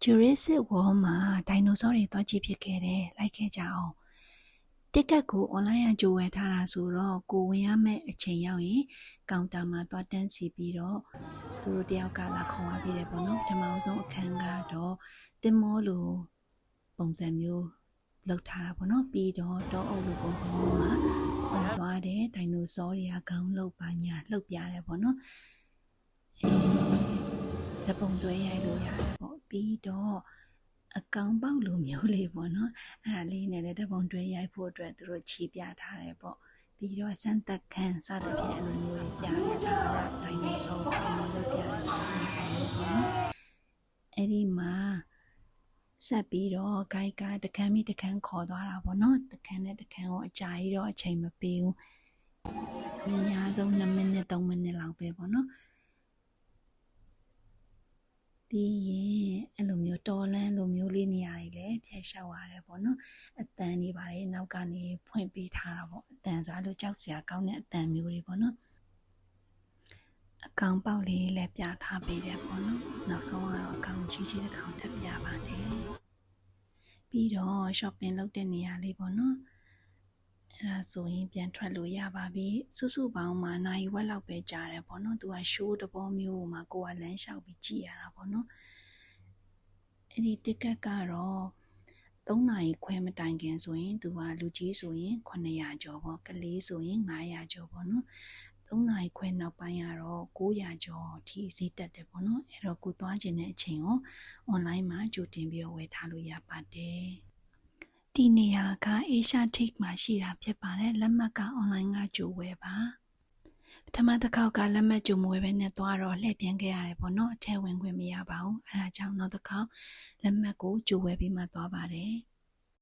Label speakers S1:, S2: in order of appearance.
S1: Jurassic World မှာဒိုင်နိုဆောတွေသွားကြည့်ဖြစ်ခဲ့တယ်လိုက်ခဲ့ကြအောင်တစ်ကတ်ကို online ကကြိုဝယ်ထားတာဆိုတော့ကိုဝင်ရမယ့်အချိန်ရောက်ရင်ကောင်တာမှာသွားတန်းစီပြီးတော့သူတို့တယောက်ကလာခေါ်သွားပြီးတယ်ပေါ့နော်ပထမဆုံးအခန်းကတော့တင်မောလိုပုံစံမျိုးလုပ်ထားတာပေါ့နော်ပြီးတော့တောအုပ်လိုပုံစံမျိုးမှာခေါ်သွားတယ်ဒိုင်နိုဆောတွေကခေါင်းလှုပ်ပါညာလှုပ်ပြတယ်ပေါ့နော်တပုံတွဲရိုက်လို့ရတယ်ပေါ့ပြီးတော့အကောင်ပေါက်လိုမျိုးလေးပေါ့နော်အဲ့ဒါလေးနဲ့လည်းတပုံတွဲရိုက်ဖို့အတွက်သူတို့ခြေပြထားတယ်ပေါ့ပြီးတော့စမ်းသက်ခန်းစသဖြင့်အဲ့လိုမျိုးတွေပြရတာဒိုင်နိုဆော training လုပ်ပြရဆိုတဲ့ပုံစံမျိုးပေါ့နော်အဲ့ဒီမှာဆက်ပြီးတော့ဂိုက်ကတခန်းမိတခန်းခေါ်သွားတာပေါ့နော်တခန်းနဲ့တခန်းကိုအကြာကြီးတော့အချိန်မပေးဘူးအများဆုံး2မိနစ်3မိနစ်လောက်ပဲပေါ့နော်ပြီးရင်အဲ့လိုမျိုးတော်လန်းလိုမျိုးလေးနေရာတွေလည်းဖြတ်လျှောက်ရတယ်ပေါ့နော်အတန်တွေပါတယ်နောက်ကနေဖွင့်ပေးထားတာပေါ့အတန်ဆိုအဲ့လိုကြောက်စရာကောင်းတဲ့အတန်မျိုးတွေပေါ့နော်အကောင်ပေါက်လေးလည်းပြထားပေးတယ်ပေါ့နော်နောက်ဆုံးကတော့အကောင်ကြီးကြီးတစ်ကောင်တက်ပြပါတယ်ပြီးတော့ shopping လုပ်တဲ့နေရာလေးပေါ့နော်အဲ့ဒါဆိုရင်ပြန်ထွက်လို့ရပါပြီစုစုပေါင်းမှာနိုင်ဝက်လောက်ပဲကြာတယ်ပေါ့နော်သူက show တဘောမျိုးမှာကိုကလမ်းလျှောက်ပြီးကြည့်ရတာပေါ့နော်အဲ့ဒီတစ်ကတ်ကတော့3နာရီခွဲမတိုင်ခင်ဆိုရင်သူကလူကြီးဆိုရင်900ကျော်ပေါ့ကလေးဆိုရင်900ကျော်ပေါ့နော်3နာရီခွဲနောက်ပိုင်းကတော့900ကျော်ထိဈေးတက်တယ်ပေါ့နော်အဲ့တော့ကိုသွားခြင်းတဲ့အချိန်ကို online မှာကြိုတင်ပြီးဝယ်ထားလို့ရပါတယ်ဒီနေရာက Asiatic မှာရှိတာဖြစ်ပါတယ်လက်မှတ်က online ကကြိုဝယ်ပါပထမတစ်ခေါက်ကလက်မှတ်ကြိုမဝယ်ဘဲနဲ့သွားတော့လှည့်ပြန်ခဲ့ရတယ်ပေါ့နော်အထက်ဝင်ခွင့်မရပါဘူးအဲ့ဒါကြောင့်နောက်တစ်ခေါက်လက်မှတ်ကိုကြိုဝယ်ပြီးမှသွားပါတယ်